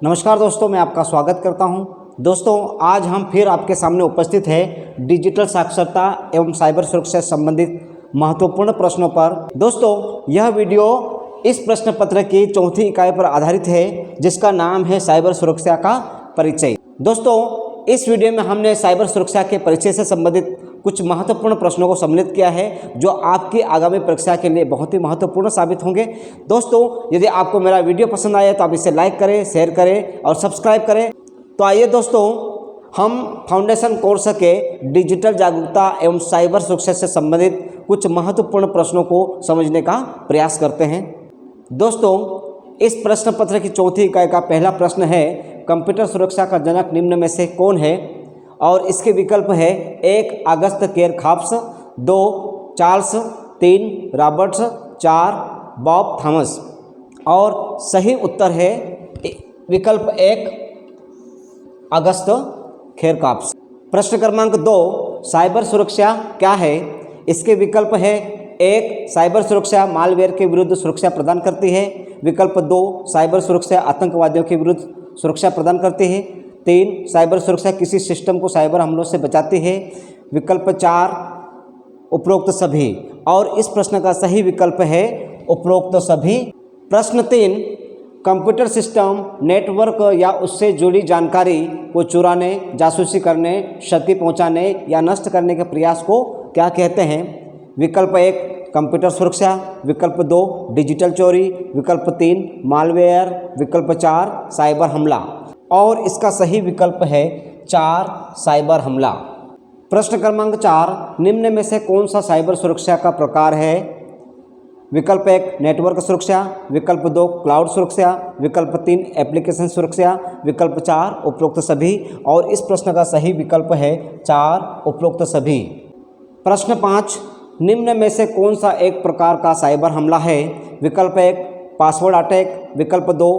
नमस्कार दोस्तों, मैं आपका स्वागत करता हूं। दोस्तों, आज हम फिर आपके सामने उपस्थित हैं डिजिटल साक्षरता एवं साइबर सुरक्षा से संबंधित महत्वपूर्ण प्रश्नों पर। दोस्तों, यह वीडियो इस प्रश्न पत्र की चौथी इकाई पर आधारित है, जिसका नाम है साइबर सुरक्षा का परिचय। दोस्तों, इस वीडियो में हमने साइबर सुरक्षा के परिचय से संबंधित कुछ महत्वपूर्ण प्रश्नों को सम्मिलित किया है, जो आपकी आगामी परीक्षा के लिए बहुत ही महत्वपूर्ण साबित होंगे। दोस्तों, यदि आपको मेरा वीडियो पसंद आए तो आप इसे लाइक करें, शेयर करें और सब्सक्राइब करें। तो आइए दोस्तों, हम फाउंडेशन कोर्स के डिजिटल जागरूकता एवं साइबर सुरक्षा से संबंधित कुछ महत्वपूर्ण प्रश्नों को समझने का प्रयास करते हैं। दोस्तों, इस प्रश्न पत्र की चौथी इकाई का पहला प्रश्न है, कंप्यूटर सुरक्षा का जनक निम्न में से कौन है? और इसके विकल्प है 1 अगस्त केरखॉफ्स, 2 चार्ल्स, 3 रॉबर्ट्स, 4 बॉब थॉमस। और सही उत्तर है विकल्प 1 अगस्त केरखॉफ्स। प्रश्न क्रमांक 2, साइबर सुरक्षा क्या है? इसके विकल्प है 1 साइबर सुरक्षा मालवेयर के विरुद्ध सुरक्षा प्रदान करती है। विकल्प 2 साइबर सुरक्षा आतंकवादियों के विरुद्ध सुरक्षा प्रदान करती है। 3 साइबर सुरक्षा किसी सिस्टम को साइबर हमलों से बचाती है। विकल्प 4 उपरोक्त सभी। और इस प्रश्न का सही विकल्प है उपरोक्त सभी। प्रश्न 3, कंप्यूटर सिस्टम नेटवर्क या उससे जुड़ी जानकारी को चुराने, जासूसी करने, क्षति पहुंचाने या नष्ट करने के प्रयास को क्या कहते हैं? विकल्प 1 कंप्यूटर सुरक्षा, विकल्प 2 डिजिटल चोरी, विकल्प 3 मालवेयर, विकल्प 4 साइबर हमला। और इसका सही विकल्प है 4 साइबर हमला। प्रश्न क्रमांक 4, निम्न में से कौन सा साइबर सुरक्षा का प्रकार है? विकल्प 1 नेटवर्क सुरक्षा, विकल्प 2 क्लाउड सुरक्षा, विकल्प 3 एप्लीकेशन सुरक्षा, विकल्प 4 उपरोक्त सभी। और इस प्रश्न का सही विकल्प है 4 उपरोक्त सभी। प्रश्न 5, निम्न में से कौन सा एक प्रकार का साइबर हमला है? विकल्प 1 पासवर्ड अटैक, विकल्प 2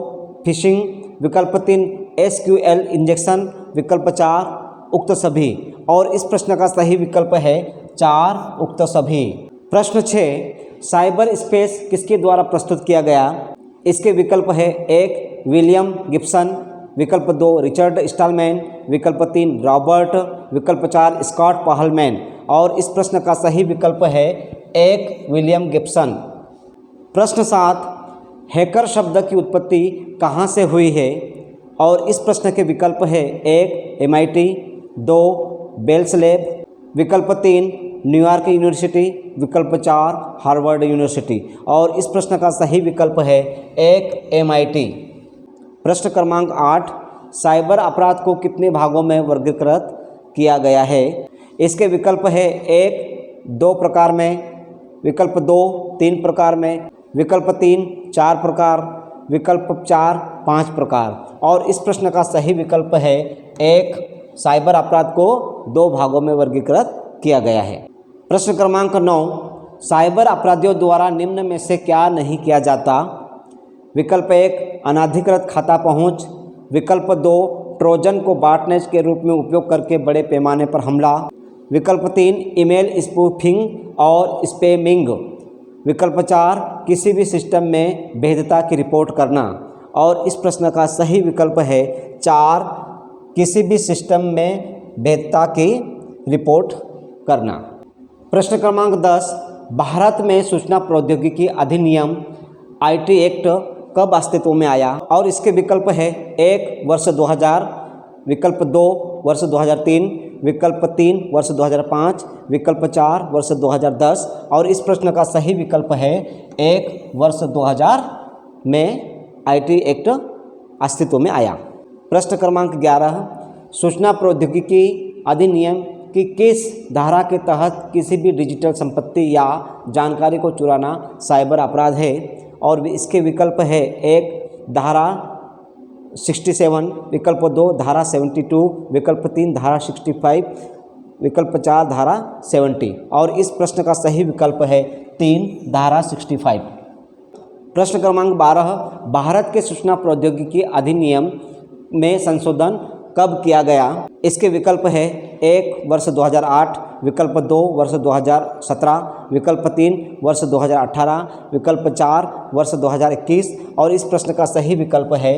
फिशिंग, विकल्प 3 SQL इंजेक्शन, विकल्प 4 उक्त सभी। और इस प्रश्न का सही विकल्प है 4 उक्त सभी। प्रश्न 6, साइबर स्पेस किसके द्वारा प्रस्तुत किया गया? इसके विकल्प है 1 विलियम गिब्सन, विकल्प 2 रिचर्ड स्टॉलमैन, विकल्प 3 रॉबर्ट, विकल्प 4 स्कॉट पहलमैन। और इस प्रश्न का सही विकल्प है 1 विलियम गिब्सन। प्रश्न 7, हैकर शब्द की उत्पत्ति कहाँ से हुई है? और इस प्रश्न के विकल्प है 1 MIT, 2 बेल्स लैब, विकल्प 3 न्यूयॉर्क यूनिवर्सिटी, विकल्प 4 हार्वर्ड यूनिवर्सिटी। और इस प्रश्न का सही विकल्प है 1 MIT। प्रश्न क्रमांक 8, साइबर अपराध को कितने भागों में वर्गीकृत किया गया है? इसके विकल्प है 1 2 प्रकार में, विकल्प 2 3 प्रकार में, विकल्प 3 4 प्रकार, विकल्प 4 5 प्रकार। और इस प्रश्न का सही विकल्प है 1 साइबर अपराध को 2 भागों में वर्गीकृत किया गया है। प्रश्न क्रमांक 9, साइबर अपराधियों द्वारा निम्न में से क्या नहीं किया जाता? विकल्प 1 अनाधिकृत खाता पहुंच, विकल्प 2 ट्रोजन को बॉटनेट के रूप में उपयोग करके बड़े पैमाने पर हमला, विकल्प 3 ईमेल स्पूफिंग और स्पैमिंग, विकल्प 4 किसी भी सिस्टम में भेद्यता की रिपोर्ट करना। और इस प्रश्न का सही विकल्प है 4 किसी भी सिस्टम में भेद्यता की रिपोर्ट करना। प्रश्न क्रमांक 10, भारत में सूचना प्रौद्योगिकी अधिनियम IT एक्ट कब अस्तित्व में आया? और इसके विकल्प है 1 वर्ष 2000, विकल्प 2 वर्ष 2003, विकल्प 3 वर्ष 2005, विकल्प 4 वर्ष 2010। और इस प्रश्न का सही विकल्प है 1 वर्ष 2000 में IT एक्ट अस्तित्व में आया। प्रश्न क्रमांक 11, सूचना प्रौद्योगिकी अधिनियम की किस धारा के तहत किसी भी डिजिटल संपत्ति या जानकारी को चुराना साइबर अपराध है? और इसके विकल्प है 1 धारा 67, विकल्प 2 धारा 72, विकल्प 3 धारा 65, विकल्प 4 धारा 70। और इस प्रश्न का सही विकल्प है 3 धारा 65। प्रश्न क्रमांक 12, भारत के सूचना प्रौद्योगिकी अधिनियम में संशोधन कब किया गया? इसके विकल्प है 1 वर्ष 2008, विकल्प 2 वर्ष 2017, विकल्प 3 वर्ष 2018, विकल्प 4 वर्ष 2021। और इस प्रश्न का सही विकल्प है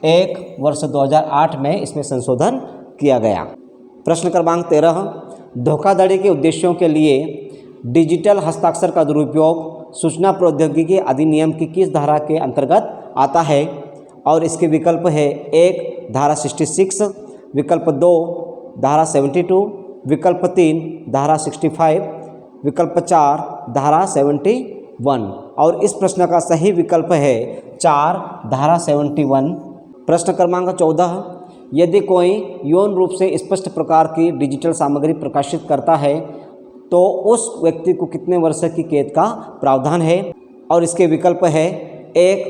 1 वर्ष 2008 में इसमें संशोधन किया गया। प्रश्न क्रमांक 13, धोखाधड़ी के उद्देश्यों के लिए डिजिटल हस्ताक्षर का दुरुपयोग सूचना प्रौद्योगिकी अधिनियम की किस धारा के अंतर्गत आता है? और इसके विकल्प है 1 धारा 66, विकल्प 2 धारा 72, विकल्प 3 धारा 65, विकल्प 4 धारा 71। और इस प्रश्न का सही विकल्प है 4 धारा 71। प्रश्न क्रमांक 14, यदि कोई यौन रूप से स्पष्ट प्रकार की डिजिटल सामग्री प्रकाशित करता है तो उस व्यक्ति को कितने वर्ष की कैद का प्रावधान है? और इसके विकल्प है 1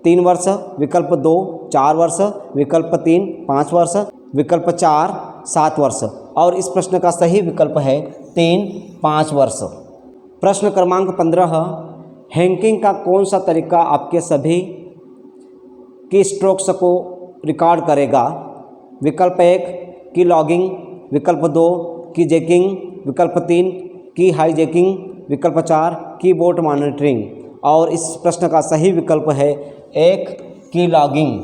3 वर्ष, विकल्प 2 4 वर्ष, विकल्प 3 5 वर्ष, विकल्प 4 7 वर्ष। और इस प्रश्न का सही विकल्प है 3 5 वर्ष। प्रश्न क्रमांक 15, हैकिंग का कौन सा तरीका आपके सभी की स्ट्रोक्स को रिकॉर्ड करेगा? विकल्प 1 की लॉगिंग, विकल्प 2 की जैकिंग, विकल्प 3 की हाईजैकिंग, विकल्प 4 कीबोर्ड मॉनिटरिंग। और इस प्रश्न का सही विकल्प है 1 की लॉगिंग।